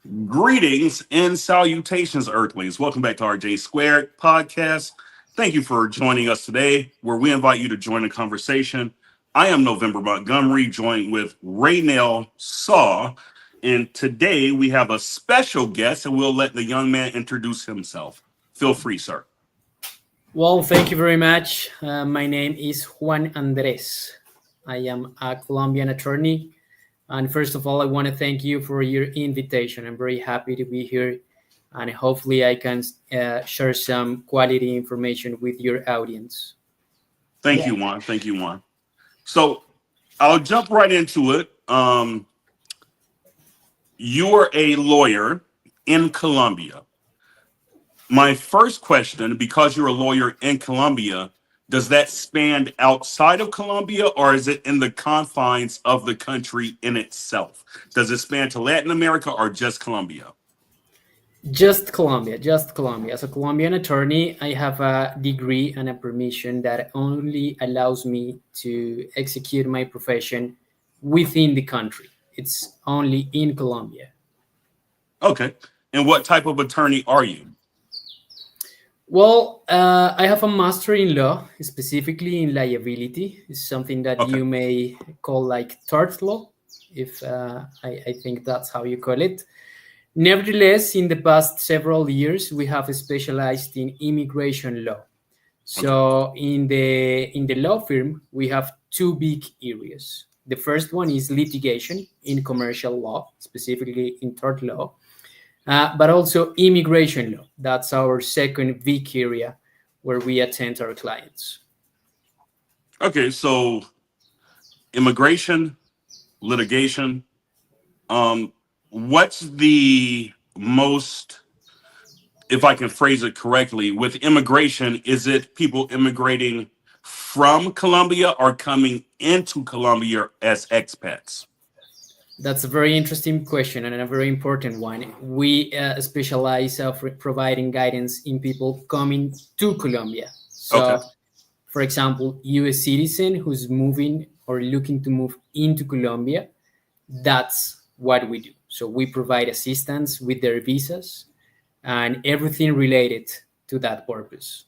Greetings and salutations, Earthlings. Welcome back to RJ Squared podcast. Thank you for joining us today, where we invite you to join the conversation. I am November Montgomery, joined with Raynell Saw, and today we have a special guest, and we'll let the young man introduce himself. Feel free, sir. Well, thank you very much. My name is Juan Andres. I am a Colombian attorney. And first of all, I want to thank you for your invitation. I'm very happy to be here. And hopefully, I can share some quality information with your audience. Thank Yeah. you, Juan. Thank you, Juan. So I'll jump right into it. You're a lawyer in Colombia. My first question, because you're a lawyer in Colombia, does that span outside of Colombia or is it in the confines of the country in itself? Does it span to Latin America or just Colombia? Just Colombia, just Colombia. As a Colombian attorney, I have a degree and a permission that only allows me to execute my profession within the country. It's only in Colombia. Okay. And what type of attorney are you? Well, I have a master in law, specifically in liability. It's something that Okay. you may call like tort law, if I think that's how you call it. Nevertheless, in the past several years, we have specialized in immigration law. Okay. So in the law firm, we have two big areas. The first one is litigation in commercial law, specifically in tort law, but also immigration law. That's our second big area where we attend our clients. Okay. So immigration, litigation. What's the most, if I can phrase it correctly, with immigration, is it people immigrating from Colombia or coming into Colombia as expats? That's a very interesting question and a very important one. We specialize of providing guidance in people coming to Colombia. Okay. So, for example, U.S. citizen who's moving or looking to move into Colombia, that's what we do. So we provide assistance with their visas and everything related to that purpose.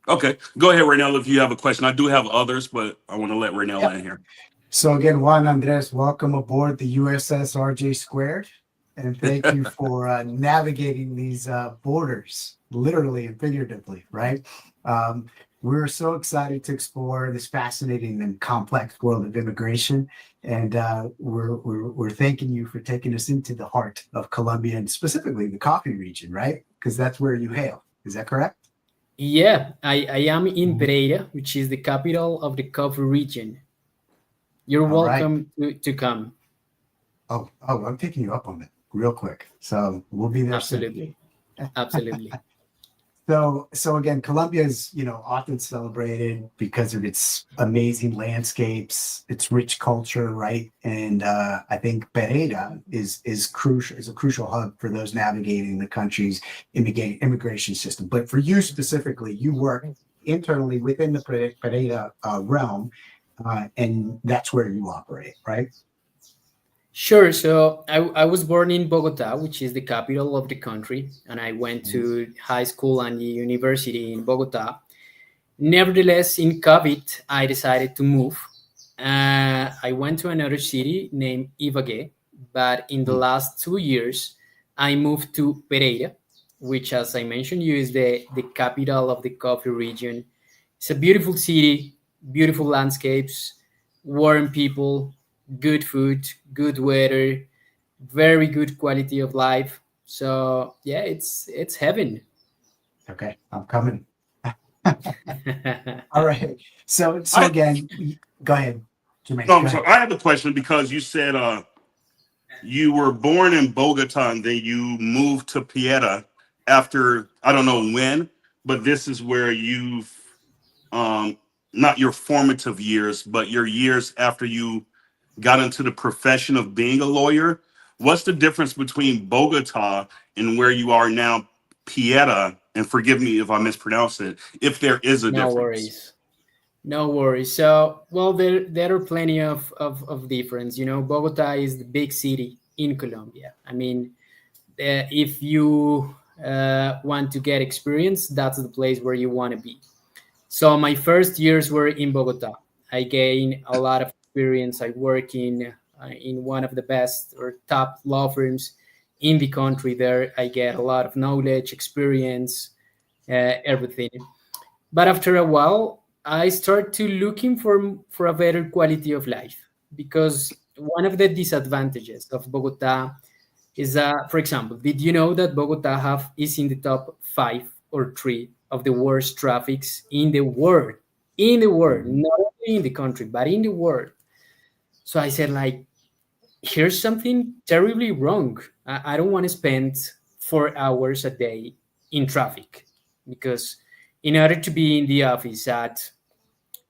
Okay. Go ahead, Raynell, if you have a question. I do have others, but I want to let Raynell Yep. in here. So again, Juan Andres, welcome aboard the USS RJ Squared, and thank you for navigating these borders, literally and figuratively, right? Um, we're so excited to explore this fascinating and complex world of immigration, and we're thanking you for taking us into the heart of Colombia and specifically the coffee region, right? Because that's where you hail. Is that correct? Yeah, I am in Mhm. Pereira, which is the capital of the coffee region. You're All right. welcome to come. Oh, I'm picking you up on it real quick. So we'll be there soon. Absolutely. Absolutely. So again, Colombia is, often celebrated because of its amazing landscapes, its rich culture, right? And I think Pereira is crucial, is a crucial hub for those navigating the country's immigration system. But for you specifically, you work internally within the Pereira realm, and that's where you operate, right? Sure. So I was born in Bogota, which is the capital of the country, and I went Mhm. to high school and the university in Bogota. Nevertheless, in COVID, I decided to move. I went to another city named Ibagué, but in the last 2 years, I moved to Pereira, which, as I mentioned, you is the capital of the coffee region. It's a beautiful city, beautiful landscapes, warm people, good food, good weather, very good quality of life. So yeah, it's heaven. Okay, I'm coming. All right. So I again, go ahead, Jermaine. no, Go I'm sorry. ahead. I have a question because you said you were born in Bogota and then you moved to Pieta after I don't know when, but this is where you've um not your formative years, but your years after you got into the profession of being a lawyer. What's the difference between Bogota and where you are now, Pieta? And forgive me if I mispronounce it, if there is a No difference. worries. No worries. So, well, there are plenty of difference. You know, Bogota is the big city in Colombia. I mean, if you want to get experience, that's the place where you want to be. So my first years were in Bogota. I gained a lot of experience. I work in one of the best or top law firms in the country. There, I get a lot of knowledge, experience, everything. But after a while, I start to looking for a better quality of life, because one of the disadvantages of Bogota is, for example, did you know that Bogota have is in the top 5 or 3 of the worst traffics in the world? In the world, not only in the country, but in the world. So I said, like, here's something terribly wrong. I don't want to spend 4 hours a day in traffic, because in order to be in the office at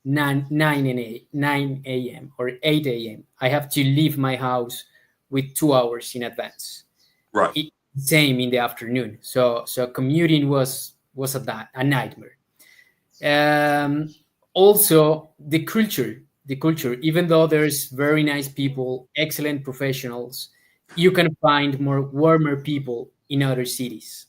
9 a.m. or 8 a.m., I have to leave my house with 2 hours in advance. Right. Same in the afternoon. So commuting was a nightmare. Um, Also, the culture. Even though there's very nice people, excellent professionals, you can find more warmer people in other cities.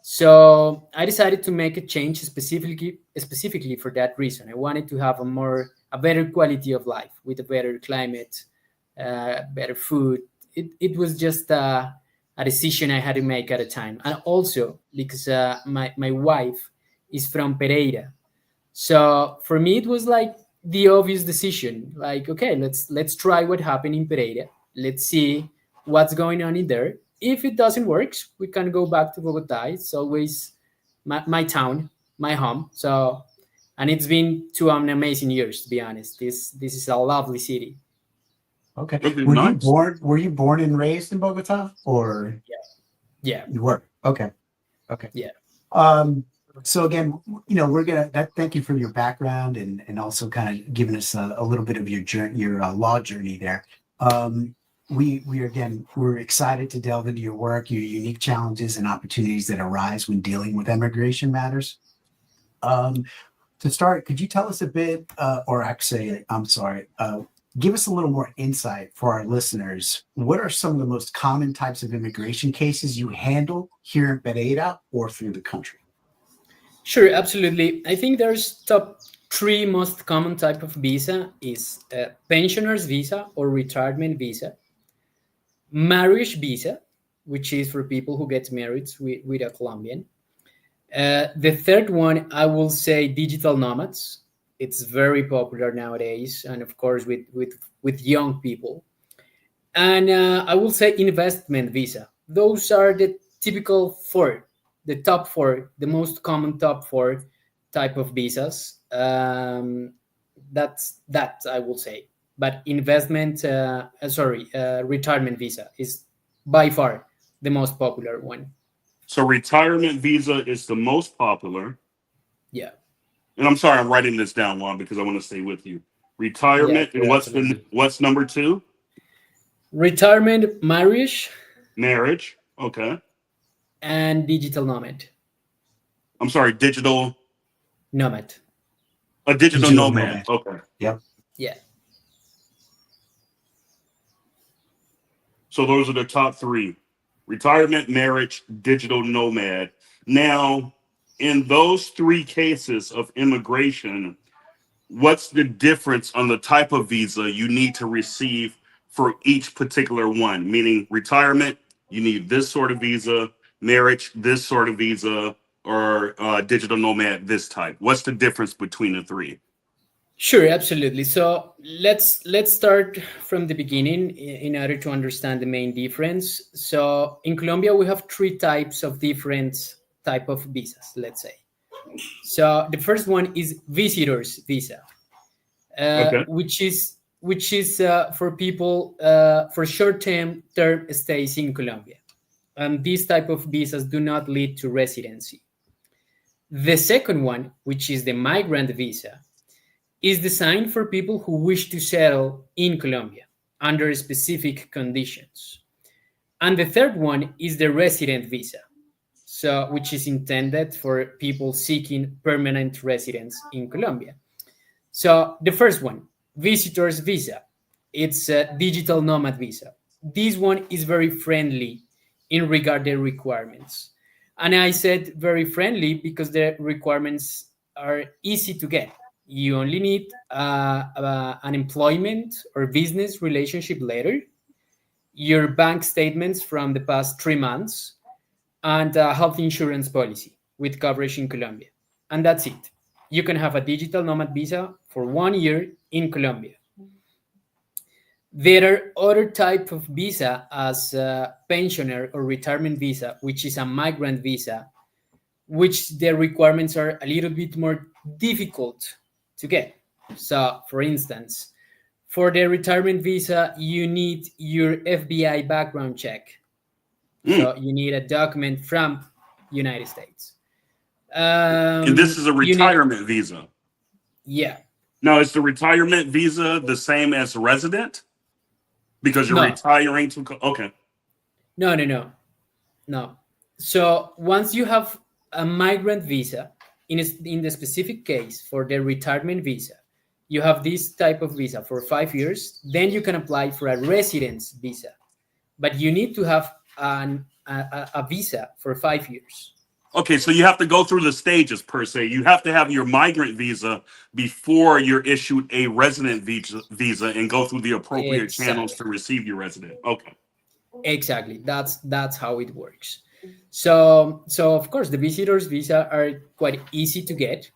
So I decided to make a change specifically for that reason. I wanted to have a better quality of life with a better climate, better food. It was just a decision I had to make at a time, and also because my wife is from Pereira, so for me, it was like the obvious decision. Like, okay, let's try what happened in Pereira. Let's see what's going on in there. If it doesn't work, we can go back to Bogota. It's always my town, my home. So, and it's been 2 amazing years, to be honest. This is a lovely city. Okay. Okay, Were you nice. born? Were you born and raised in Bogota, or Yeah, you were? Okay. Okay. yeah. Um, so again, we're gonna thank you for your background and also kind of giving us a little bit of your journey, your law journey there. We're excited to delve into your work, your unique challenges and opportunities that arise when dealing with immigration matters. Um, to start, could you tell us a bit, or actually, I'm sorry, give us a little more insight for our listeners. What are some of the most common types of immigration cases you handle here in Pereira or through the country? Sure, absolutely. I think there's top 3 most common type of visa is pensioners visa or retirement visa, marriage visa, which is for people who get married with a Colombian. The third one, I will say digital nomads. It's very popular nowadays, and of course with young people. And I will say investment visa. Those are the typical 4, the top 4, the most common top 4 type of visas. That's that I will say. But retirement visa is by far the most popular one. So retirement visa is the most popular. Yeah, And I'm sorry, I'm writing this down, Juan, because I want to stay with you. yeah, Retirement, and sure, absolutely. what's number 2? Retirement, marriage, Marriage. Okay. and digital nomad. I'm sorry, digital. Nomad. A digital Digital nomad. nomad. Okay. Yep. Yeah. So those are the top 3: retirement, marriage, digital nomad. Now, in those 3 cases of immigration, what's the difference on the type of visa you need to receive for each particular one? Meaning, retirement, you need this sort of visa; marriage, this sort of visa; or digital nomad, this type. What's the difference between the 3? Sure, absolutely. So let's start from the beginning in order to understand the main difference. So in Colombia, we have 3 types of different type of visas. Let's say. So the first one is visitors visa, Okay. which is for people for short term stays in Colombia, and these type of visas do not lead to residency. The second one, which is the migrant visa, is designed for people who wish to settle in Colombia under specific conditions. And the third one is the resident visa, so which is intended for people seeking permanent residence in Colombia. So the first one, visitors visa, it's a digital nomad visa. this one is very friendly in regard their requirements. And I said very friendly because the requirements are easy to get. You only need an employment or business relationship letter, your bank statements from the past 3 months, and a health insurance policy with coverage in Colombia. And that's it. You can have a digital nomad visa for 1 year in Colombia. There are other type of visa as a pensioner or retirement visa, which is a migrant visa, which the requirements are a little bit more difficult to get. So, for instance, for the retirement visa, you need your FBI background check. Mm. So you need a document from United States. And this is a You need, retirement visa. yeah, Now, is the retirement visa the same as resident? Because you're no, retiring to. Okay. no. So once you have a migrant visa, in the specific case for the retirement visa, you have this type of visa for 5 years. Then you can apply for a residence visa, but you need to have a visa for 5 years. Okay, so you have to go through the stages per se. You have to have your migrant visa before you're issued a resident visa and go through the appropriate channels Exactly. to receive your resident. Okay. Exactly. That's how it works. So of course the visitors visa are quite easy to get,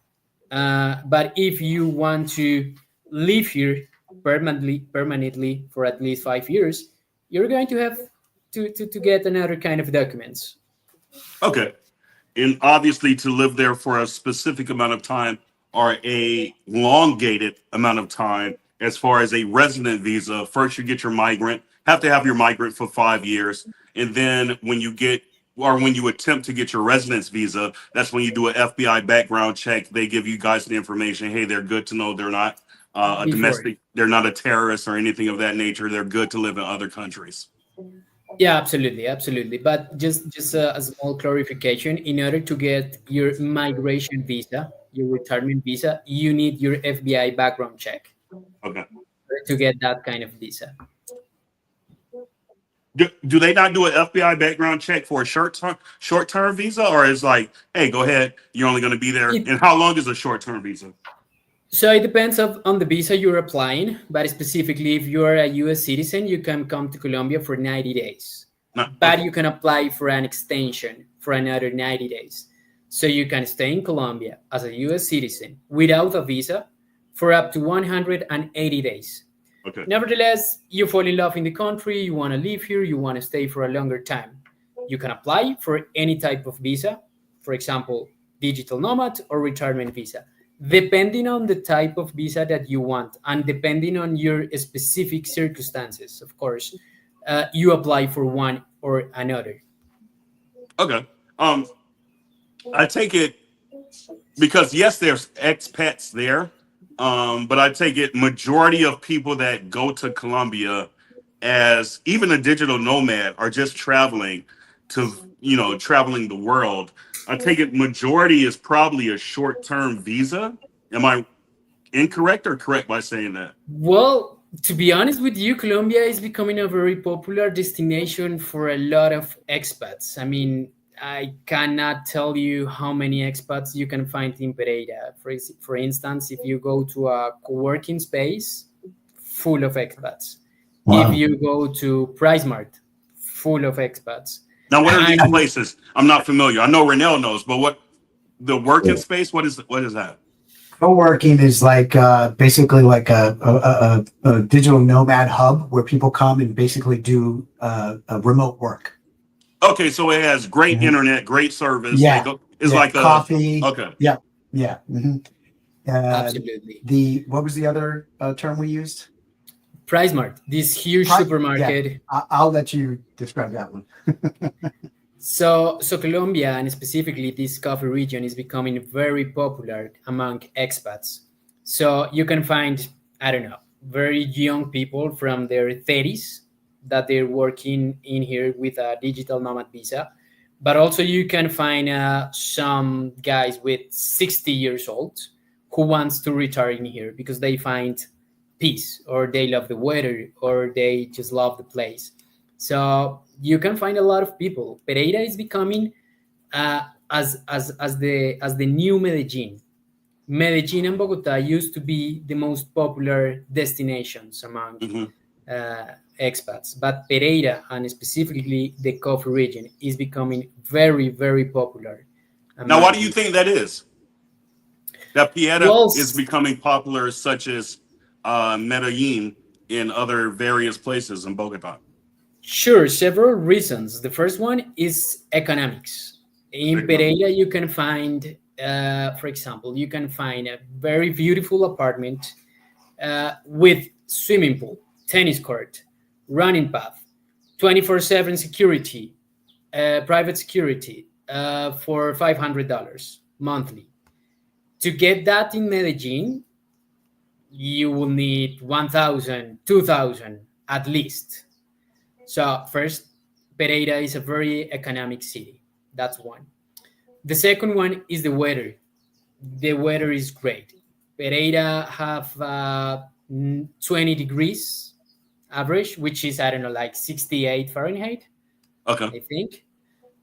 but if you want to live here permanently for at least 5 years, you're going to have to get another kind of documents. Okay. And obviously to live there for a specific amount of time or a elongated amount of time as far as a resident visa, first you get your migrant, have to have your migrant for 5 years. And then when you get or when you attempt to get your residence visa, that's when you do an FBI background check. They give you guys the information. Hey, they're good to know they're not a Before. domestic, they're not a terrorist or anything of that nature. They're good to live in other countries. Yeah, absolutely. But just a small clarification: in order to get your migration visa, your retirement visa, you need your FBI background check Okay. to get that kind of visa. Do they not do an FBI background check for a short term visa, or is like, hey, go ahead, you're only going to be there? It, And how long is a short term visa? so it depends on the visa you're applying, but specifically if you're a U.S. citizen, you can come to Colombia for 90 days. Not, But okay. you can apply for an extension for another 90 days. So you can stay in Colombia as a U.S. citizen without a visa for up to 180 days. Okay. Nevertheless, you fall in love in the country, you want to live here, you want to stay for a longer time. You can apply for any type of visa, for example, digital nomad or retirement visa, depending on the type of visa that you want and depending on your specific circumstances, of course, you apply for one or another. Okay. I take it because yes, there's expats there, but I take it majority of people that go to Colombia as even a digital nomad are just traveling to traveling the world. I take it majority is probably a short term visa. Am I incorrect or correct by saying that? Well, to be honest with you, Colombia is becoming a very popular destination for a lot of expats. I mean, I cannot tell you how many expats you can find in Pereira. For instance, if you go to a co-working space, full of expats. If Wow. you go to PriceMart, full of expats. Now, what are these And places? I'm not familiar. I know Renell knows, but what the working space? What is that? Co-working is like basically like a digital nomad hub where people come and basically do a remote work. Okay, so it has great Mhm. internet, great service. They Yeah, go. It's yeah, like a coffee. okay. Yeah, yeah. absolutely. The what was the other term we used? PriceMart, this huge Yeah, supermarket. I'll let you describe that one. So Colombia and specifically this coffee region is becoming very popular among expats. So you can find, I don't know, very young people from their 30s that they're working in here with a digital nomad visa. But also you can find some guys with 60 years old who wants to retire in here because they find peace or they love the weather or they just love the place. So you can find a lot of people. Pereira is becoming as the new Medellin. Medellin and Bogota used to be the most popular destinations among Hmm. expats, but Pereira and specifically the coffee region is becoming very, very popular Now, why among do you the. think that is? That Pieta Well, is becoming popular, such as Medellin in other various places in Bogota. sure, several reasons. The first one is economics. In Economic. Pereira, you can find, for example, you can find a very beautiful apartment with swimming pool, tennis court, running path, 24/7 security, private security for $500 monthly. To get that in Medellin, you will need 1,000, 2,000 at least. So first, Pereira is a very economic city. That's one. The second one is the weather. The weather is great. Pereira have 20 degrees average, which is, I don't know, like 68 Fahrenheit, Okay. I think.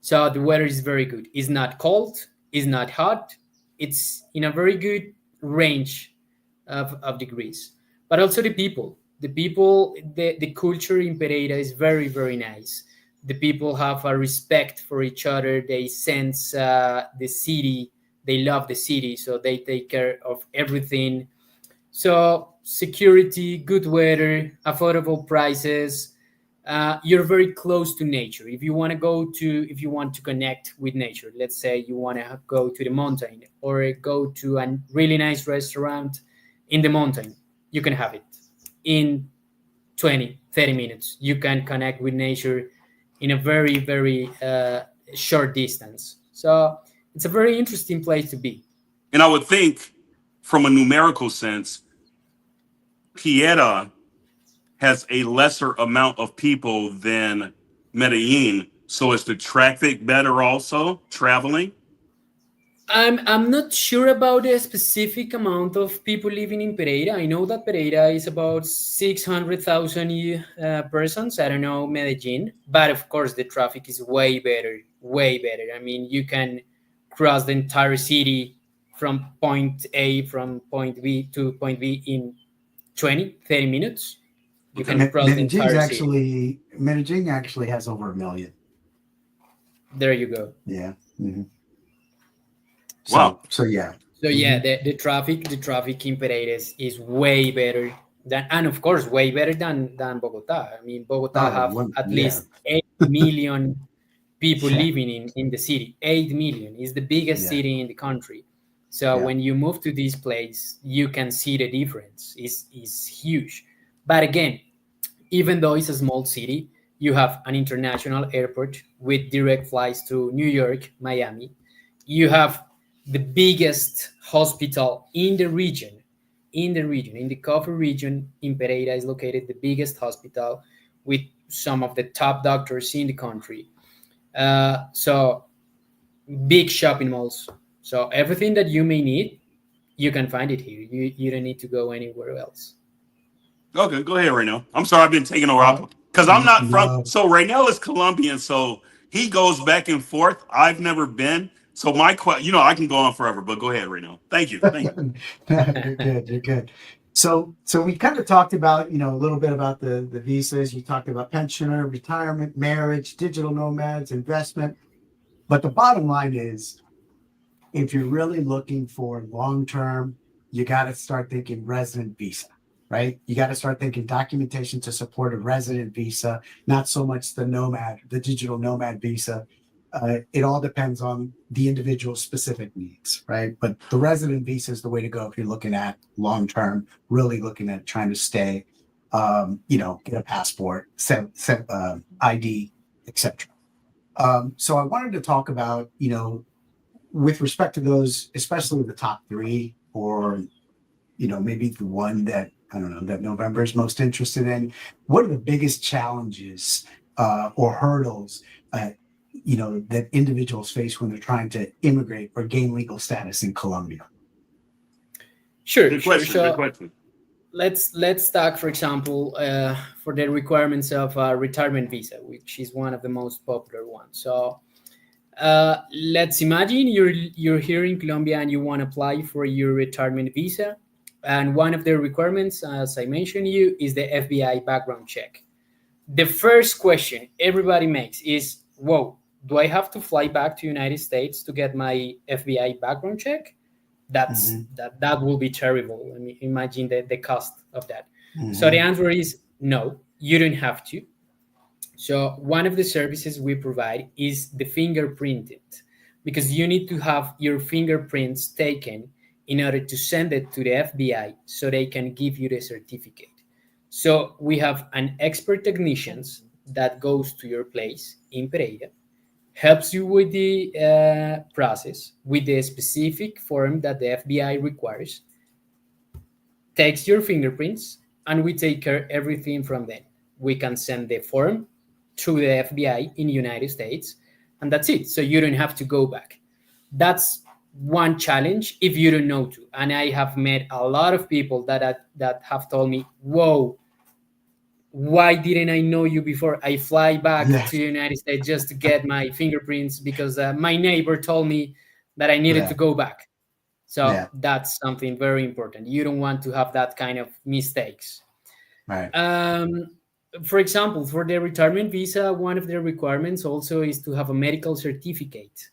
So the weather is very good. It's not cold, it's not hot. It's in a very good range of degrees. But also the people. The culture in Pereira is very, very nice. The people have a respect for each other. They sense the city. They love the city, so they take care of everything. So security, good weather, affordable prices. You're very close to nature. If you want to connect with nature, let's say you want to go to the mountain or go to a really nice restaurant in the mountain, you can have it in 20, 30 minutes. You can connect with nature in a very, very short distance. So it's a very interesting place to be. And I would think, from a numerical sense, Pieta has a lesser amount of people than Medellin. So is the traffic better also traveling? I'm not sure about the specific amount of people living in Pereira. I know that Pereira is about 600,000 persons. I don't know Medellin, but of course the traffic is way better, way better. I mean, you can cross the entire city from from point B to point B in 20, 30 minutes. You Okay. can cross the entire city. Medellin actually has over 1 million. There you go. Yeah. Mhm. Wow. So yeah. So yeah, Mhm. the traffic in Paredes is way better than, and of course, way better than Bogota. I mean, Bogota Oh, have at yeah. least 8 million people Yeah. living in the city. 8 million is the biggest Yeah. city in the country. So Yeah. when you move to this place, you can see the difference. Is huge. But again, even though it's a small city, you have an international airport with direct flights to New York, Miami. You have the biggest hospital in the region. In the coffee region, in Pereira is located the biggest hospital with some of the top doctors in the country. So big shopping malls. So everything that you may need, you can find it here. You don't need to go anywhere else. Okay, go ahead right now. I'm sorry, I've been taking over Uh, because I'm not from. no. So right now is Colombian, so he goes back and forth. I've never been, so I can go on forever, but go ahead right now. Thank you, thank you. You're good. You're good. So we kind of talked about, a little bit about the visas. You talked about pensioner, retirement, marriage, digital nomads, investment. But the bottom line is, if you're really looking for long term, you got to start thinking resident visa, right? You got to start thinking documentation to support a resident visa, not so much the digital nomad visa. It all depends on the individual specific needs, right? But the resident visa is the way to go if you're looking at long term, really looking at trying to stay, get a passport, set ID, etc. So I wanted to talk about, with respect to those, especially the top three, or maybe the one that I don't know that November is most interested in. What are the biggest challenges or hurdles that individuals face when they're trying to immigrate or gain legal status in Colombia? Sure, Good sure. question. Good So question. let's talk, for example, for the requirements of a retirement visa, which is one of the most popular ones. So let's imagine you're here in Colombia and you want to apply for your retirement visa, and one of the requirements, as I mentioned you, is the FBI background check. The first question everybody makes is, "Whoa, do I have to fly back to United States to get my FBI background check?" Hmm. That will be terrible. I mean, imagine the cost of that. So the Hmm. answer is no, you don't have to. So one of the services we provide is the fingerprinted, because you need to have your fingerprints taken in order to send it to the FBI so they can give you the certificate. So we have an expert technicians that goes to your place in Pereira, helps you with the process with the specific form that the FBI requires, takes your fingerprints, and we take care everything from then. We can send the form to the FBI in the United States, and that's it. So you don't have to go back. That's one challenge if you don't know to. And I have met a lot of people that have told me, "Whoa, why didn't I know you before? I fly back Yeah. to the United States just to get my fingerprints because my neighbor told me that I needed to Yeah. go back." So Yeah. that's something very important. You don't want to have that kind of mistakes. Right. Um, for example, for the retirement visa, one of the requirements also is to have a medical certificate.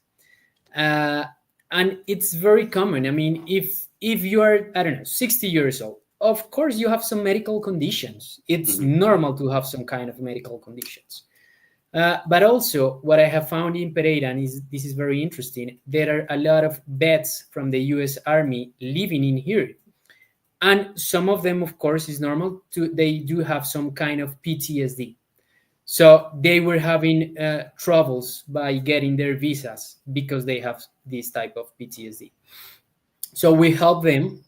Uh, and it's very common. I mean, if you are, I don't know, 60 years old, of course you have some medical conditions. It's Mhm. normal to have some kind of medical conditions. But also, what I have found in Pereira, and this is very interesting, there are a lot of vets from the U.S. Army living in here, and some of them, of course, is normal. They do have some kind of PTSD, so they were having troubles by getting their visas because they have this type of PTSD. So we help them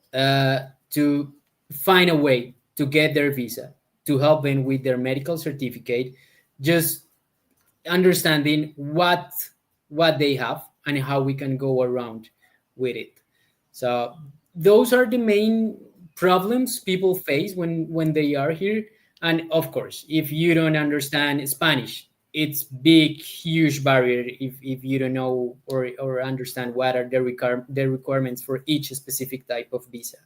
to find a way to get their visa, to help them with their medical certificate, just understanding what they have and how we can go around with it. So those are the main problems people face when they are here. And of course, if you don't understand Spanish, it's big, huge barrier if you don't know or understand what are the requirements for each specific type of visa.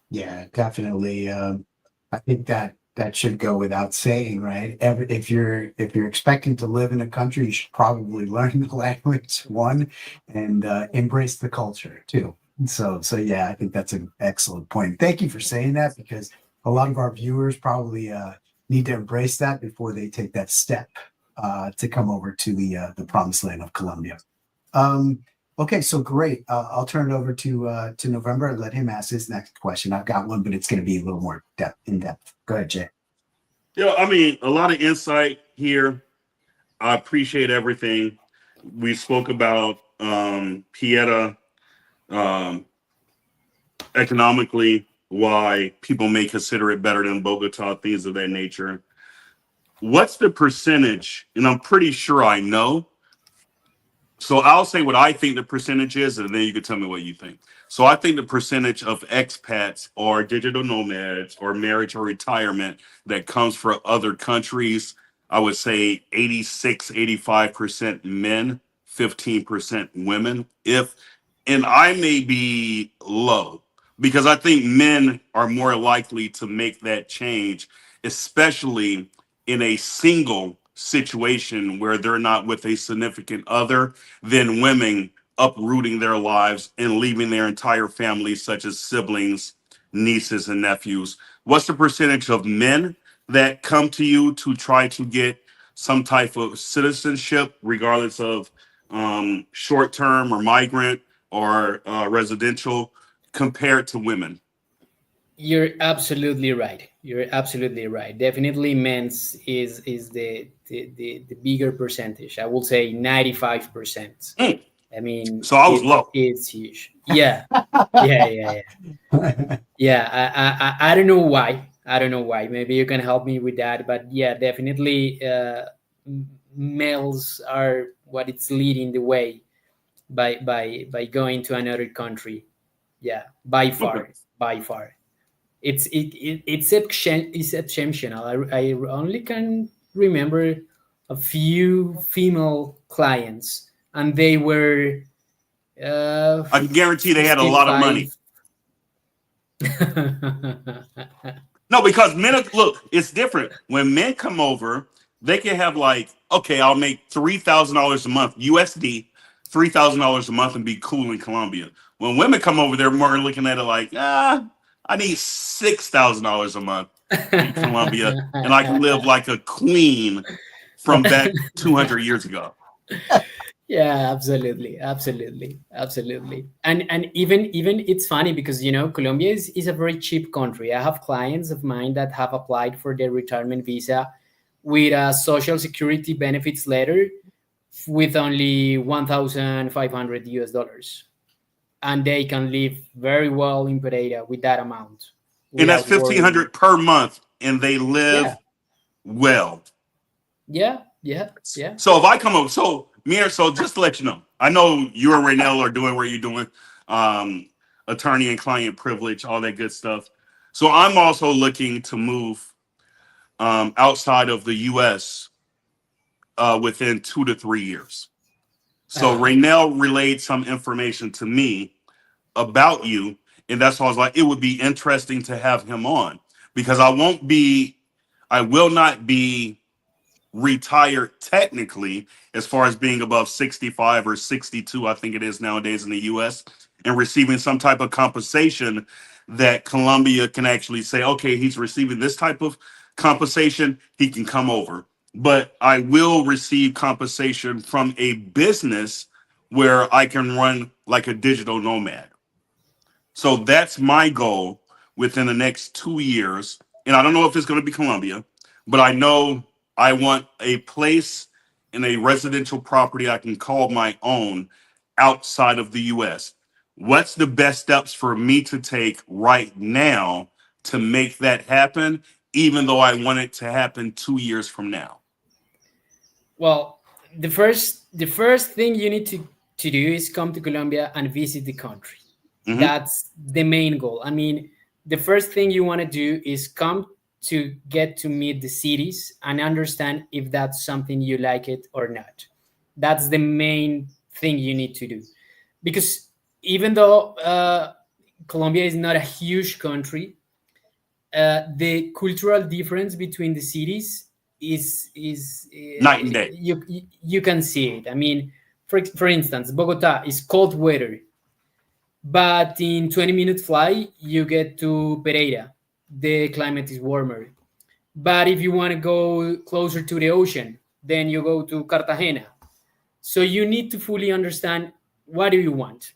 Yeah, definitely. I think that that should go without saying, right? If you're expecting to live in a country, you should probably learn the language one, and embrace the culture too. So yeah, I think that's an excellent point. Thank you for saying that, because a lot of our viewers probably need to embrace that before they take that step to come over to the promised land of Colombia. Um, okay, so great. I'll turn it over to November and let him ask his next question. I've got one, but it's going to be a little more in depth. Go ahead, Jay. Yeah, I mean, a lot of insight here. I appreciate everything. We spoke about Pieta, um, economically, why people may consider it better than Bogota, things of that nature. What's the percentage? And I'm pretty sure I know. So I'll say what I think the percentage is, and then you can tell me what you think. So I think the percentage of expats or digital nomads or marriage or retirement that comes from other countries, I would say 86, 85% men, 15% women. If and I may be low because I think men are more likely to make that change, especially in a single situation where they're not with a significant other, than women uprooting their lives and leaving their entire families, such as siblings, nieces, and nephews. What's the percentage of men that come to you to try to get some type of citizenship, regardless of short term or migrant or residential, compared to women? You're absolutely right. You're absolutely right. Definitely men's is the bigger percentage. I will say 95%. Mm. I mean, So I was low. it's huge. Yeah. Yeah. Yeah. I don't know why. I don't know why. Maybe you can help me with that. But yeah, definitely males are what it's leading the way by going to another country. Yeah, by Okay. far, by far. It's exceptional. I only can remember a few female clients, and they were I can guarantee they had a lot of money. 55. No, because men look, it's different. When men come over, they can have like, okay, I'll make $3,000 a month USD, $3,000 a month, and be cool in Colombia. When women come over, they're more looking at it like, I need $6,000 a month in Colombia, and I can live like a queen from back 200 years ago. Yeah, absolutely, absolutely, absolutely. And even it's funny because Colombia is a very cheap country. I have clients of mine that have applied for their retirement visa with a social security benefits letter with only 1,500 US dollars, and they can live very well in Pereira with that amount And that's without worrying. 1,500 per month, and they Yeah, live well. yeah, yeah, yeah. So if I come over, so Mir, so just to let you know, I know you and Raynell are doing what you're doing, um, attorney and client privilege, all that good stuff. So I'm also looking to move outside of the U.S. Within 2 to 3 years. So Uh, Raynell relayed some information to me about you, and that's why I was like, it would be interesting to have him on because I will not be retired technically as far as being above 65 or 62, I think it is nowadays in the US, and receiving some type of compensation that Colombia can actually say, okay, he's receiving this type of compensation, he can come over. But I will receive compensation from a business where I can run like a digital nomad. So that's my goal within the next 2 years. And I don't know if it's going to be Colombia, but I know I want a place in a residential property I can call my own outside of the US. What's the best steps for me to take right now to make that happen, even though I want it to happen 2 years from now? well, the first thing you need to do is come to Colombia and visit the country. Hmm. That's the main goal. I mean, the first thing you want to do is come to get to meet the cities and understand if that's something you like it or not. That's the main thing you need to do. Because even though Colombia is not a huge country, the cultural difference between the cities is Night and day. you can see it. I mean, for instance, Bogota is cold weather, but in 20-minute flight you get to Pereira. The climate is warmer. But if you want to go closer to the ocean, then you go to Cartagena. So you need to fully understand, what do you want?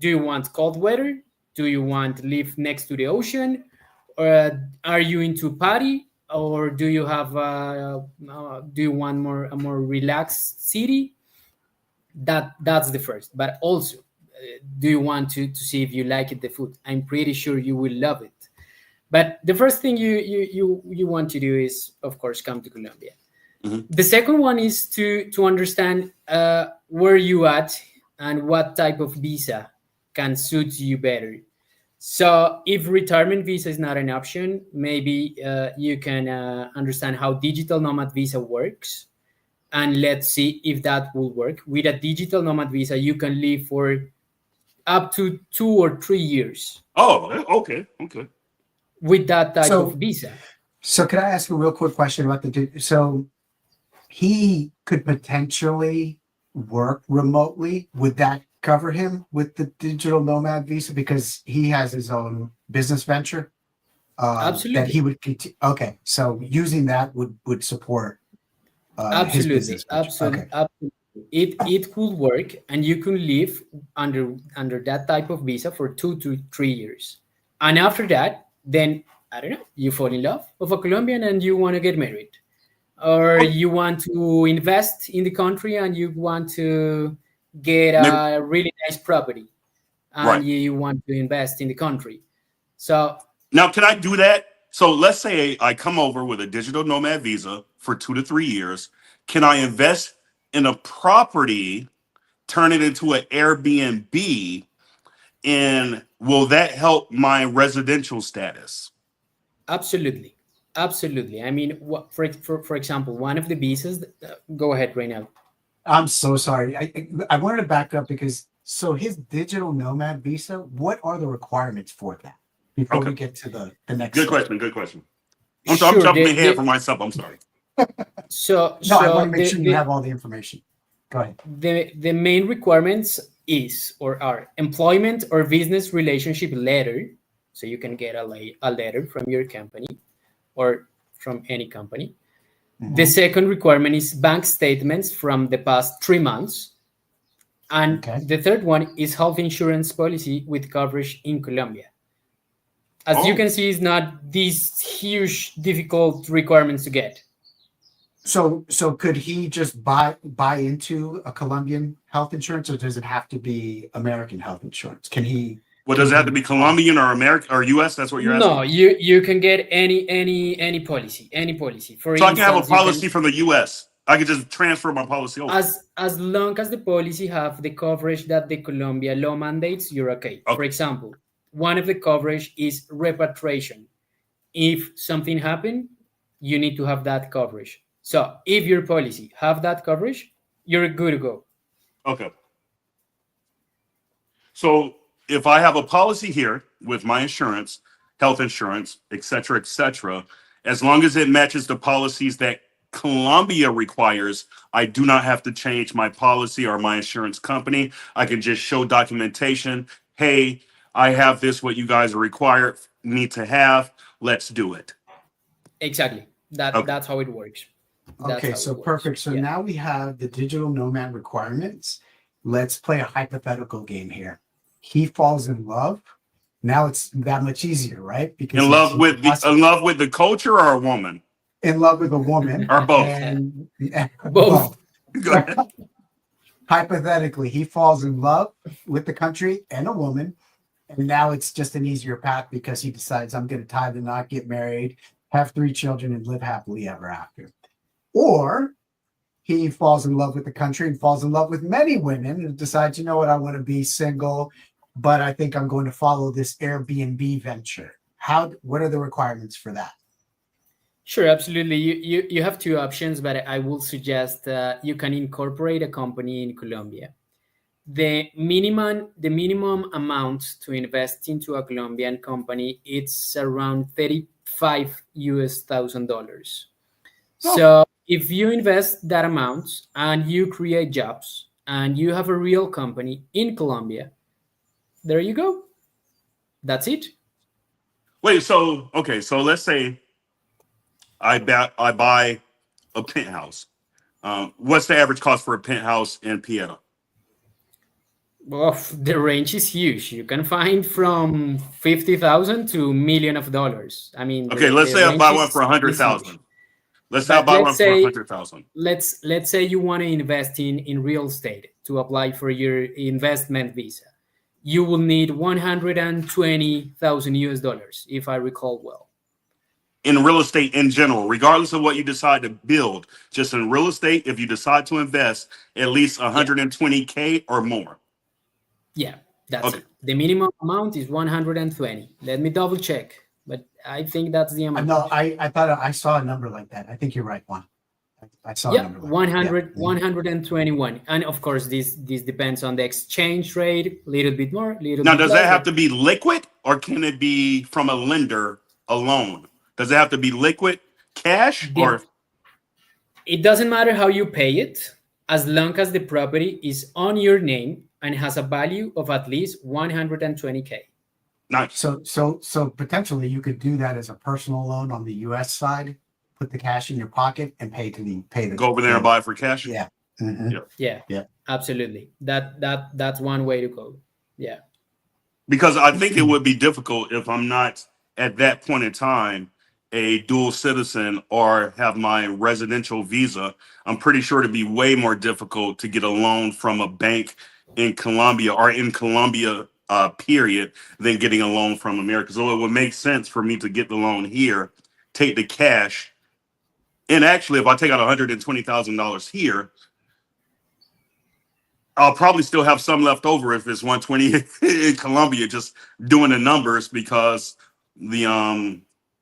Do you want cold weather? Do you want to live next to the ocean? Or are you into party? Or do you want a more relaxed city? That's the first. But also, do you want to see if you like it, the food? I'm pretty sure you will love it. But the first thing you want to do is, of course, come to Colombia. Hmm. The second one is to understand where you at and what type of visa can suit you better. So if retirement visa is not an option, maybe you can understand how digital nomad visa works, and let's see if that will work. With a digital nomad visa, you can live for up to 2 or 3 years Oh, okay, okay. with that type of So, visa. so can I ask a real quick question about so he could potentially work remotely. Would that cover him with the digital nomad visa because he has his own business venture that he Absolutely. would continue? Okay, so using that would support his Absolutely, business venture. absolutely, Okay, absolutely. It could work, and you can live under that type of visa for 2 to 3 years, and after that, then I don't know, you fall in love with a Colombian and you want to get married, or Oh, you want to invest in the country and you want to get maybe, a really nice property, and right. you want to invest in the country. So Now, can I do that? So let's say I come over with a digital nomad visa for 2 to 3 years. Can I invest in a property, turn it into an Airbnb, and will that help my residential status? Absolutely, absolutely. I mean, for example, one of the visas. Go ahead right now. I'm so sorry. I wanted to back up because so his digital nomad visa, what are the requirements for that before Okay. we get to the next Good step? question. Good question. I'm Sure. jumping ahead for myself. I'm sorry. So No, I want so to make sure you have all the information. Go ahead. the main requirements is or are employment or business relationship letter, so you can get a letter from your company or from any company. The Mhm. second requirement is bank statements from the past 3 months. And Okay. the third one is health insurance policy with coverage in Colombia. As you Oh, can see, it's not these huge, difficult requirements to get. So could he just buy into a Colombian health insurance, or does it have to be American health insurance? Can he well, can does it he have to be Colombian or American or U.S.? That's what you're No, asking. you can get any policy, any policy. For So I can have a instance, you can, policy from the U.S. I can just transfer my policy over. as long as the policy have the coverage that the Colombia law mandates, you're okay. For Okay. example, one of the coverage is repatriation. If something happened, you need to have that coverage. So if your policy have that coverage, you're good to go. Okay. So if I have a policy here with my insurance, health insurance, et cetera, as long as it matches the policies that Colombia requires, I do not have to change my policy or my insurance company. I can just show documentation. Hey, I have this, what you guys are required me to have. Let's do it. Exactly. Okay. That's how it works. That's Okay, how it so works. perfect. So Yeah. now we have the digital nomad requirements. Let's play a hypothetical game here. He falls in love. Now it's that much easier, right? Because In love with the culture or a woman in love with a woman or both. and Both. both. Go ahead. Hypothetically, he falls in love with the country and a woman, and now it's just an easier path because he decides I'm going to tie the knot, get married, have 3 children, and live happily ever after. Or he falls in love with the country and falls in love with many women and decides, you know what, I want to be single, but I think I'm going to follow this Airbnb venture. What are the requirements for that? Sure, absolutely. You have two options, but I will suggest you can incorporate a company in Colombia. The minimum amount to invest into a Colombian company, it's around 35 US thousand dollars. Oh, So if you invest that amount and you create jobs and you have a real company in Colombia, there you go. That's it. wait. So okay. So let's say I buy a penthouse. What's the average cost for a penthouse in Pieta? Well, the range is huge. You can find from 50,000 to million of dollars. I mean, Okay, let's the say I range buy one for a hundred is huge. thousand. Let's say I But buy one for 100,000. let's say you want to invest in real estate to apply for your investment visa. You will need 120,000 US dollars, if I recall well. In real estate in general, regardless of what you decide to build, just in real estate, if you decide to invest at least Yeah, 120K or more. yeah, that's Okay. it. The minimum amount is 120. Let me double check, but I think that's the amount. No, I thought I saw a number like that. I think you're right, Juan. I saw a Yeah, number like that. 100, Yeah. 121. And of course, this depends on the exchange rate, a little bit more, a little Now, bit does less. that have But to be liquid or can it be from a lender alone? Does it have to be liquid cash the, or it doesn't matter how you pay it, as long as the property is on your name and has a value of at least 120K. nice? So potentially you could do that as a personal loan on the U.S. side, put the cash in your pocket and pay the Go over there and buy it for cash? yeah. Mhm. Yeah. Yeah, Yeah. absolutely. That's one way to go. Yeah. Because I think it would be difficult if I'm not at that point in time a dual citizen or have my residential visa. I'm pretty sure it'd be way more difficult to get a loan from a bank in Colombia or in Colombia, period, than getting a loan from America. So it would make sense for me to get the loan here, take the cash, and actually, if I take out $120,000 here, I'll probably still have some left over if it's 120 in Colombia, just doing the numbers because the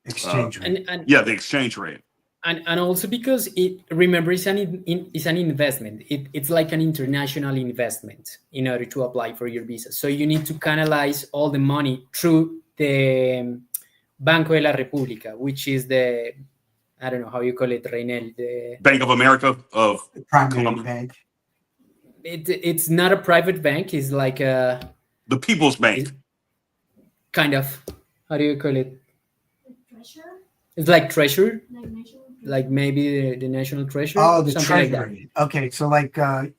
Exchange rate. Yeah, the exchange rate. And also because remember it's an investment. It's like an international investment in order to apply for your visa. So you need to canalize all the money through the Banco de la República, which is the, I don't know how you call it, Reynel, the Bank of America of Primary Colombia. bank. It's not a private bank. It's like a The People's Bank. kind of, how do you call it? Treasure? It's like treasure, Like national like maybe the national treasure. Oh, the something like that. treasury. Okay, so like Wait,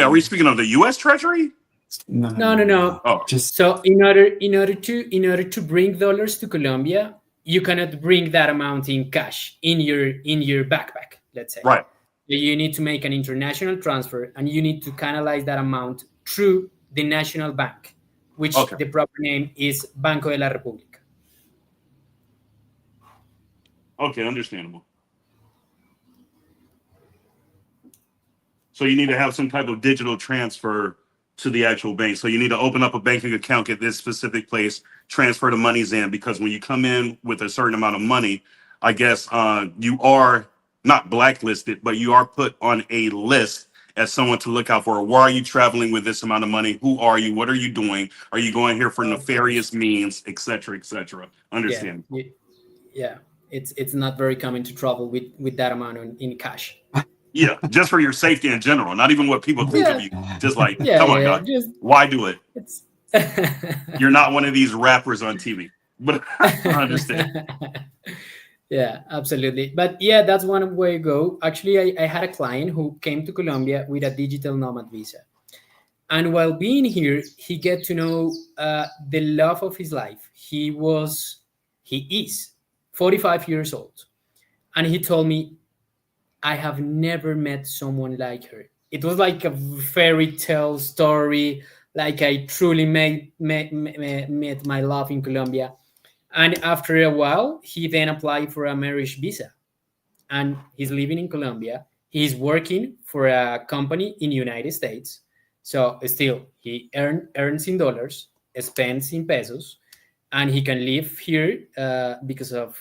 are we speing of the U.S. Treasury? No. Oh, Just So in order to bring dollars to Colombia, you cannot bring that amount in cash in your backpack, let's say. right. You need to make an international transfer, and you need to canalize that amount through the national bank, which Okay. the proper name is Banco de la República. Okay, understandable. So you need to have some type of digital transfer to the actual bank. So you need to open up a banking account at this specific place, transfer the monies in, because when you come in with a certain amount of money, I guess you are not blacklisted, but you are put on a list as someone to look out for. Why are you traveling with this amount of money? Who are you? What are you doing? Are you going here for nefarious means, et cetera, et cetera? Understand? Yeah. It's not very common to travel with that amount in cash. Yeah, just for your safety in general, not even what people think of you. Just like, come on, God, Just why do it? it's You're not one of these rappers on TV, but I understand. Yeah, absolutely. But yeah, that's one way to go. Actually, I had a client who came to Colombia with a digital nomad visa. And while being here, he get to know the love of his life. He is 45 years old. And he told me, I have never met someone like her. It was like a fairy tale story, like I truly met my love in Colombia. And after a while, he then applied for a marriage visa. And he's living in Colombia. He's working for a company in the United States. So still, he earns in dollars, spends in pesos, and he can live here because of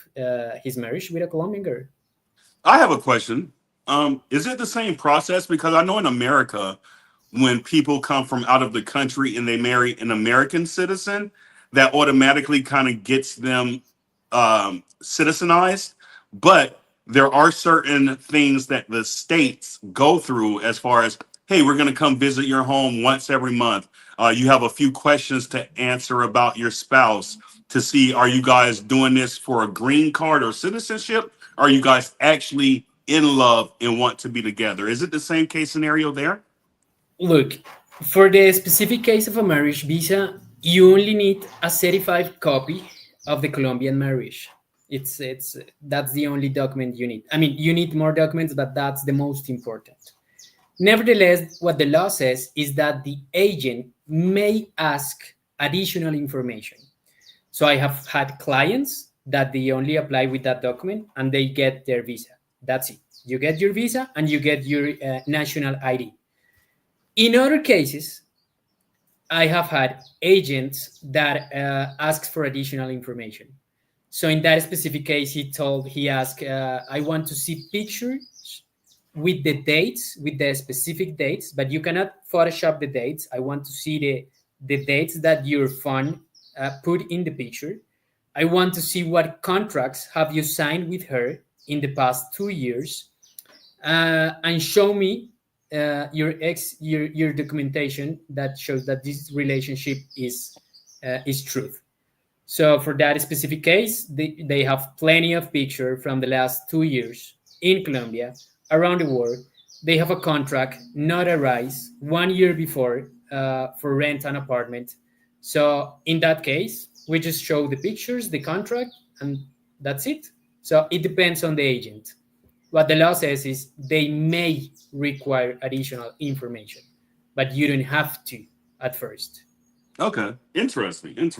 his marriage with a Colombian girl. I have a question. Is it the same process? Because I know in America, when people come from out of the country and they marry an American citizen, that automatically kind of gets them citizenized. But there are certain things that the states go through as far as, hey, we're going to come visit your home once every month. You have a few questions to answer about your spouse to see, are you guys doing this for a green card or citizenship? Are you guys actually in love and want to be together? Is it the same case scenario there? Look, for the specific case of a marriage visa, you only need a certified copy of the Colombian marriage. It's that's the only document you need. I mean, you need more documents, but that's the most important. Nevertheless, what the law says is that the agent may ask additional information. So I have had clients that they only apply with that document and they get their visa. That's it. You get your visa and you get your national ID. In other cases, I have had agents that ask for additional information. So in that specific case, he asked, I want to see pictures with the dates, with the specific dates, but you cannot Photoshop the dates. I want to see the dates that your fund put in the picture. I want to see what contracts have you signed with her in the past 2 years, and show me your documentation that shows that this relationship is truth. So for that specific case, they have plenty of picture from the last 2 years in Colombia, around the world. They have a contract, not a rise, 1 year before for rent an apartment. So in that case, we just show the pictures, the contract, and that's it. So it depends on the agent. What the law says is they may require additional information, but you don't have to at first. Okay. Interesting. And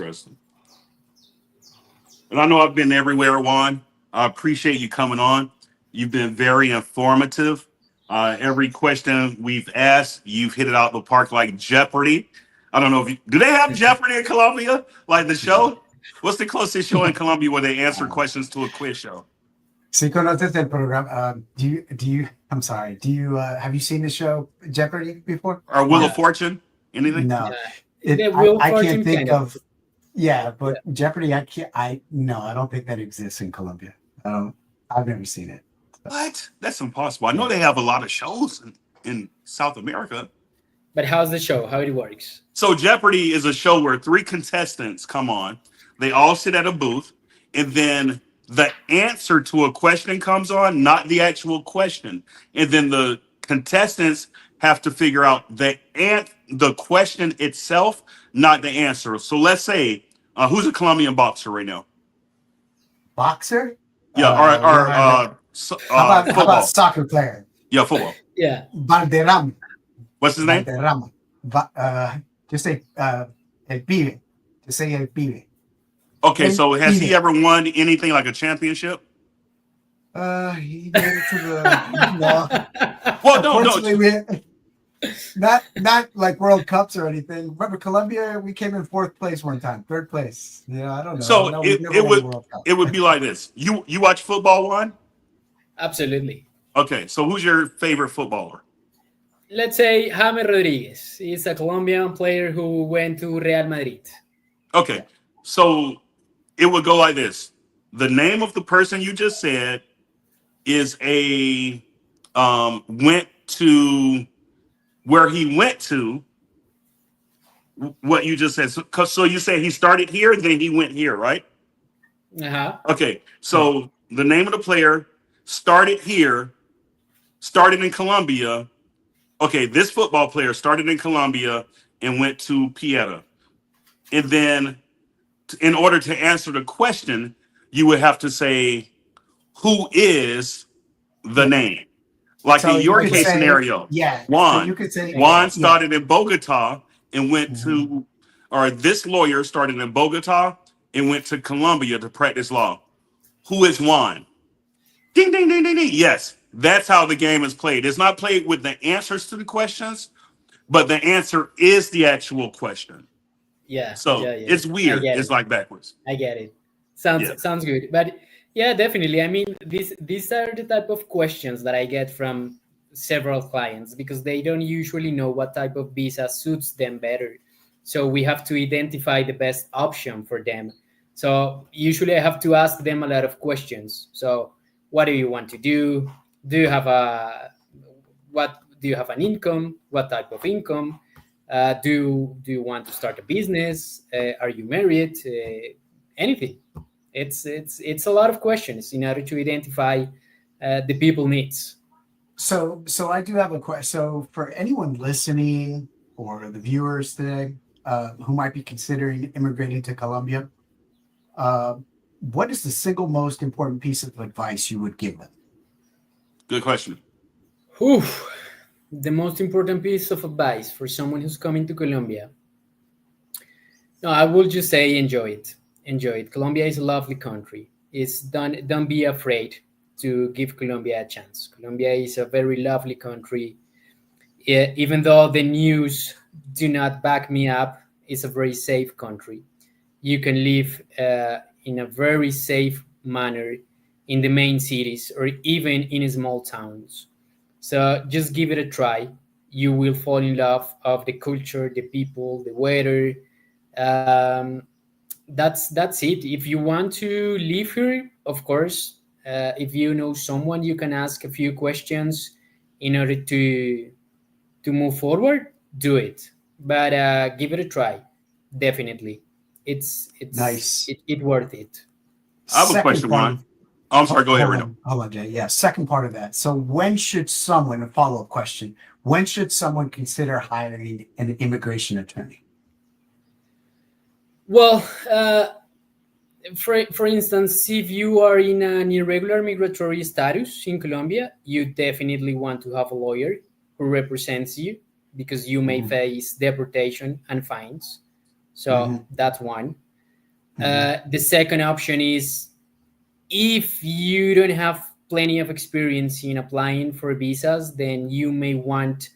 I know I've been everywhere, Juan. I appreciate you coming on. You've been very informative. Every question we've asked, you've hit it out the park like Jeopardy. I don't know if do they have Jeopardy in Colombia, like the show? What's the closest show in Colombia where they answer questions to a quiz show? Si conoces el programa, I'm sorry, have you seen the show Jeopardy before? Or Wheel of Fortune? Anything? No, The Wheel of I Fortune can't think kind of, yeah, but Jeopardy, no, I don't think that exists in Colombia. I've never seen it. What? That's impossible. I know they have a lot of shows in South America. But how's the show? How it works? So Jeopardy is a show where 3 contestants come on. They all sit at a booth, and then the answer to a question comes on, not the actual question. And then the contestants have to figure out the question itself, not the answer. So let's say, who's a Colombian boxer right now? Boxer? Yeah, how about football. soccer player? Yeah, football. Yeah. Valderrama. What's his name? Valderrama. Just say El Pibe. Just say El Pibe. Okay, so has he ever won anything like a championship? He made it to the no. Well, no. Unfortunately, not like World Cups or anything. Remember Colombia? We came in 4th place one time, 3rd place. Yeah, I don't know. So No, it would be like this. You watch football, Juan? Absolutely. Okay, so who's your favorite footballer? Let's say James Rodriguez. He's a Colombian player who went to Real Madrid. Okay, so it would go like this. The name of the person you just said is went to where he went to, what you just said. So you say he started here, then he went here, right? Uh-huh. Okay, so the name of the player started here, started in Colombia. Okay, this football player started in Colombia and went to Pieta. And then in order to answer the question, you would have to say, who is the name? Like So in your you could case say- scenario, Yeah. Juan. So you could say Juan started in Bogota and went Mhm. or this lawyer started in Bogota and went to Colombia to practice law. Who is Juan? Ding, ding, ding, ding, ding. Yes, that's how the game is played. It's not played with the answers to the questions, but the answer is the actual question. Yeah. So yeah. it's weird. I get It's it. like backwards. I get it. Sounds good. But yeah, definitely. I mean, these are the type of questions that I get from several clients because they don't usually know what type of visa suits them better. So we have to identify the best option for them. So usually I have to ask them a lot of questions. So what do you want to do? Do you have an income? What type of income? Do you want to start a business? Are you married? Anything. It's a lot of questions in order to identify the people needs. So I do have a question. So for anyone listening or the viewers today who might be considering immigrating to Colombia, what is the single most important piece of advice you would give them? Good question. Whew. The most important piece of advice for someone who's coming to Colombia. No, I will just say enjoy it. Enjoy it. Colombia is a lovely country. Don't be afraid to give Colombia a chance. Colombia is a very lovely country. Even though the news do not back me up, it's a very safe country. You can live in a very safe manner in the main cities or even in small towns. So just give it a try. You will fall in love of the culture, the people, the weather. Um, that's it. If you want to live here, of course, if you know someone, you can ask a few questions in order to move forward. Do it, but give it a try. Definitely, it's Nice. it worth it. I have a Second question, part Juan. of- I'm sorry. Go ahead, hold Reno. on, hold on, Jay. Yeah, second part of that. So when should someone, a follow-up question, when should someone consider hiring an immigration attorney? Well, for instance, if you are in an irregular migratory status in Colombia, you definitely want to have a lawyer who represents you because you may Mhm. face deportation and fines. So Mhm. that's one. Mhm. The second option is if you don't have plenty of experience in applying for visas, then you may want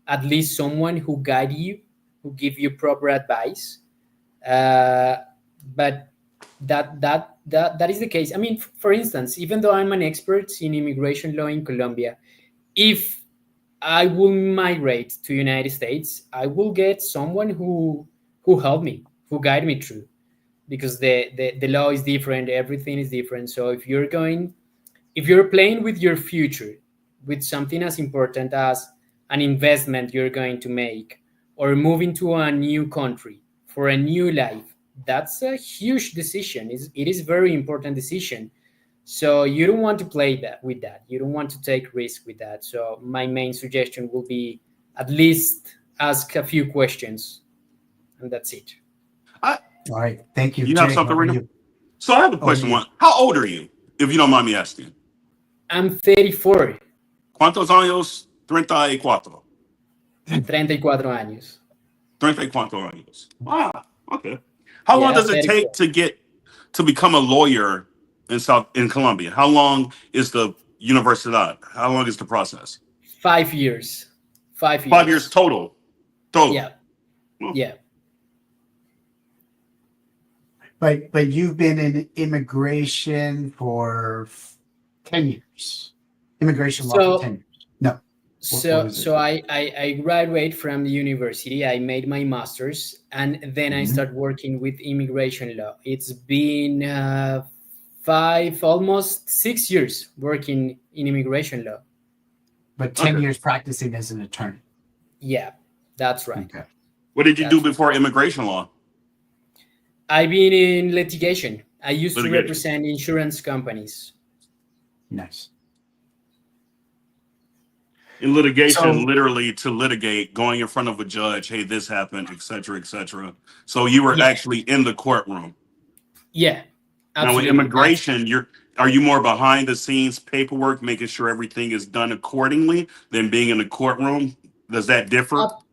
at least someone who guide you, who give you proper advice. But that is the case. I mean, for instance, even though I'm an expert in immigration law in Colombia, if I will migrate to United States, I will get someone who help me, who guide me through, because the law is different, everything is different. So if you're playing with your future, with something as important as an investment you're going to make, or moving to a new country for a new life, that's a huge decision. It is very important decision. So you don't want to play that with that. You don't want to take risk with that. So my main suggestion will be at least ask a few questions, and that's it. I, All right. Thank you, you have Jay. something Over right to now? you. So I have a Over to question. you. One, how old are you, if you don't mind me asking? I'm 34, ¿Cuántos años? 34. 34 años. 34 años. Wow. Okay. How long Yeah, does it 34. take to become a lawyer in Colombia? How long is the universidad? How long is the process? 5 years. 5 years5 years. total. Total. Yeah, Well, yeah. But you've been in immigration for 10 years. Immigration law for 10 So years. No. What so is it? so I graduate from the university. I made my master's, and then I Mhm. start working with immigration law. It's been 5, almost 6 years working in immigration law. But 10 okay. years practicing as an attorney. Yeah, that's right. Okay. What did you do That's right. before immigration law? I've been in litigation. I used to Litigation. represent insurance companies. Nice. In litigation, So, literally to litigate, going in front of a judge, hey, this happened, et cetera, et cetera. So you were Yeah, actually in the courtroom. yeah, Now with absolutely. That's immigration, are you more behind the scenes paperwork, making sure everything is done accordingly than being in the courtroom? Does that differ? up.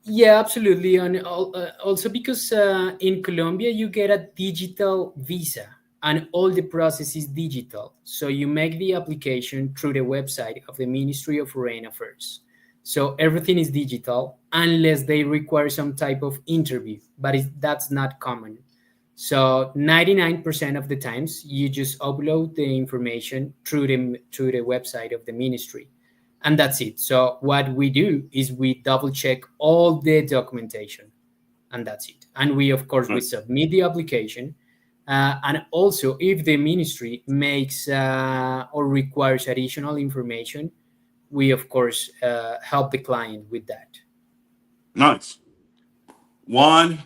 Yeah, absolutely. And also because in Colombia, you get a digital visa and all the process is digital. So you make the application through the website of the Ministry of Foreign Affairs. So everything is digital unless they require some type of interview, but that's not common. So 99% of the times you just upload the information through the website of the ministry, and that's it. So what we do is we double check all the documentation, and that's it. And we of course we Right. submit the application, and also if the ministry makes or requires additional information, we of course help the client with that. Nice. Juan,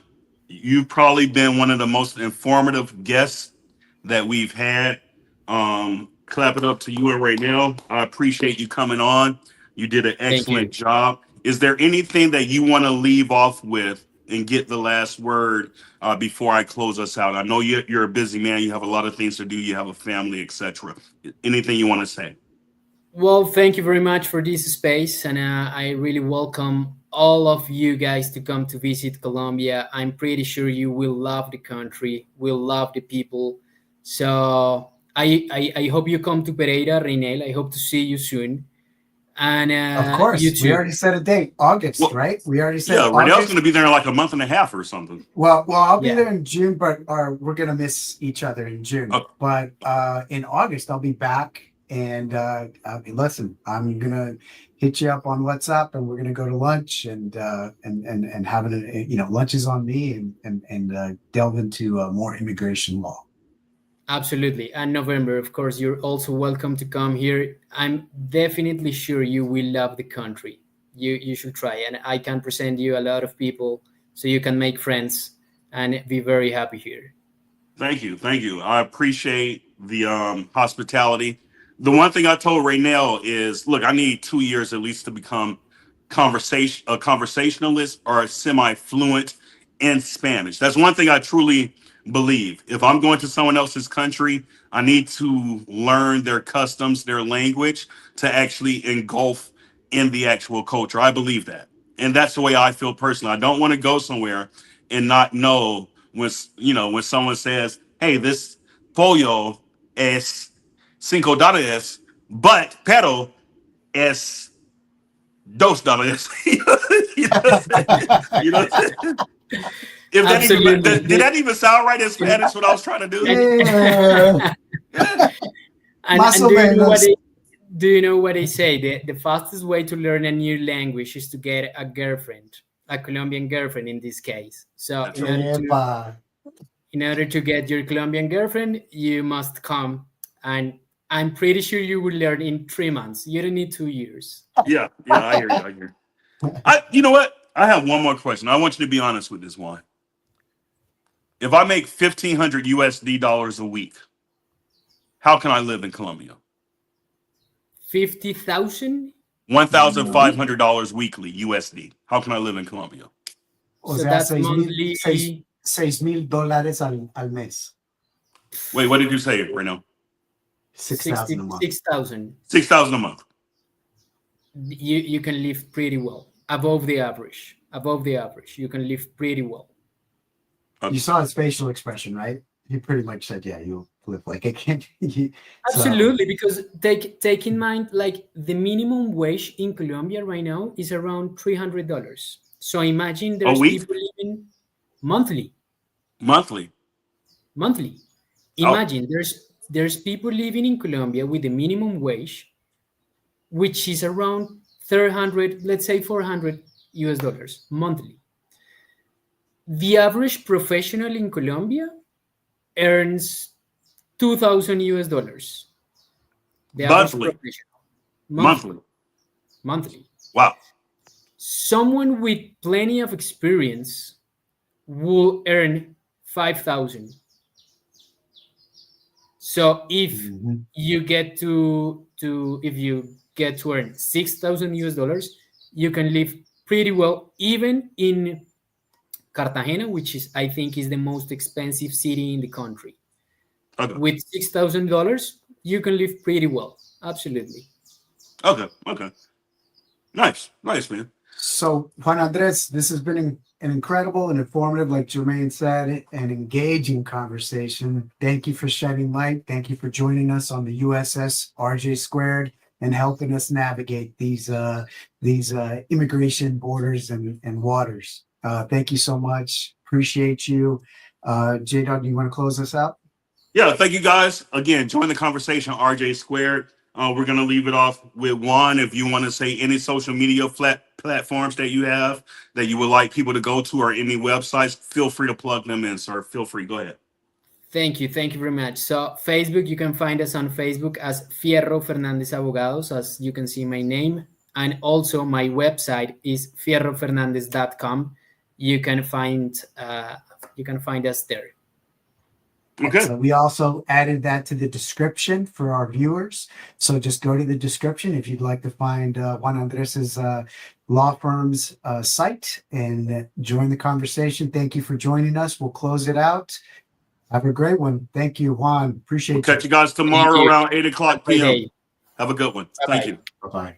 you've probably been one of the most informative guests that we've had. Clap it up to you right now. I appreciate you coming on. You did an Thank excellent you. job. Is there anything that you want to leave off with and get the last word before I close us out? I know you're a busy man. You have a lot of things to do. You have a family, etc. Anything you want to say? Well, thank you very much for this space, and I really welcome all of you guys to come to visit Colombia. I'm pretty sure you will love the country, will love the people. So I hope you come to Pereira, Reinel. I hope to see you soon, and of you course, we too. already set a date, August, Well, right? We already said yeah, Renell's going August. to be there in like a month and a half or something. Well, I'll be Yeah, there in June, but we're gonna miss each other in June. Oh, But in August, I'll be back, and listen, I'm gonna hit you up on WhatsApp, and we're gonna go to lunch, and having lunch is on me, and delve into more immigration law. absolutely. And November, of course, you're also welcome to come here. I'm definitely sure you will love the country. You should try, and I can present you a lot of people so you can make friends and be very happy here. thank you, thank you. I appreciate the hospitality. The one thing I told Raynell is, look, I need 2 years at least to become a conversationalist or semi-fluent in Spanish. That's one thing I truly believe. If I'm going to someone else's country, I need to learn their customs, their language to actually engulf in the actual culture. I believe that. And that's the way I feel personally. I don't want to go somewhere and not know when someone says, "Hey, this pollo es $5, but pero es $2." you know, you know, If that even Absolutely. did that even sound right in Spanish? What I was trying to do? Yeah. Yeah. Más And o do you know what menos. do you know what they say? The fastest way to learn a new language is to get a girlfriend, a Colombian girlfriend in this case. So That's right. Epa. in order to get your Colombian girlfriend, you must come, and I'm pretty sure you will learn in 3 months. You don't need 2 years. Yeah, I hear you. I hear you. You know what? I have one more question. I want you to be honest with this one. If I make $1,500 USD a week, how can I live in Colombia? 50,000. $1,500 weekly USD. How can I live in Colombia? O So sea, that's monthly. $6,000 al mes. Wait, what did you say right now? 6,000 a month. 6,000. 6,000 a month. You can live pretty well, above the average. Above the average, you can live pretty well. You saw his facial expression, right? He pretty much said, "Yeah, you live like a king." Absolutely, because take in mind, like the minimum wage in Colombia right now is around $300. So imagine A there's week? people living monthly. Monthly. Monthly. Oh, Imagine there's people living in Colombia with the minimum wage, which is around 300, let's say $400 monthly. The average professional in Colombia earns $2,000. The average monthly. professional Monthly. monthly. Wow. Someone with plenty of experience will earn 5,000. So if Mhm. you get to if you get to earn $6,000, you can live pretty well, even in Cartagena, which is I think is the most expensive city in the country. Okay. With $6,000, you can live pretty well. Absolutely. Okay. Nice, man. So, Juan Andres, this has been an incredible and informative, like Jermaine said, and engaging conversation. Thank you for shedding light. Thank you for joining us on the USS RJ Squared and helping us navigate these immigration borders and waters. Thank you so much. Appreciate you. J-Dog, you want to close us out? Yeah, thank you guys. Again, join the conversation, RJ Squared. We're going to leave it off with Juan. If you want to say any social media platforms that you have that you would like people to go to or any websites, feel free to plug them in, sir. Feel free. Go ahead. Thank you very much. So Facebook, you can find us on Facebook as Fierro Fernandez Abogados, as you can see my name. And also my website is fierrofernandez.com. You can find us there. Okay. So we also added that to the description for our viewers. So just go to the description if you'd like to find Juan Andres's law firm's site and join the conversation. Thank you for joining us. We'll close it out. Have a great one. Thank you, Juan. Appreciate We'll catch you guys tomorrow around 8 o'clock Great p.m. day. Have a good one. Bye-bye. Thank you. Bye-bye.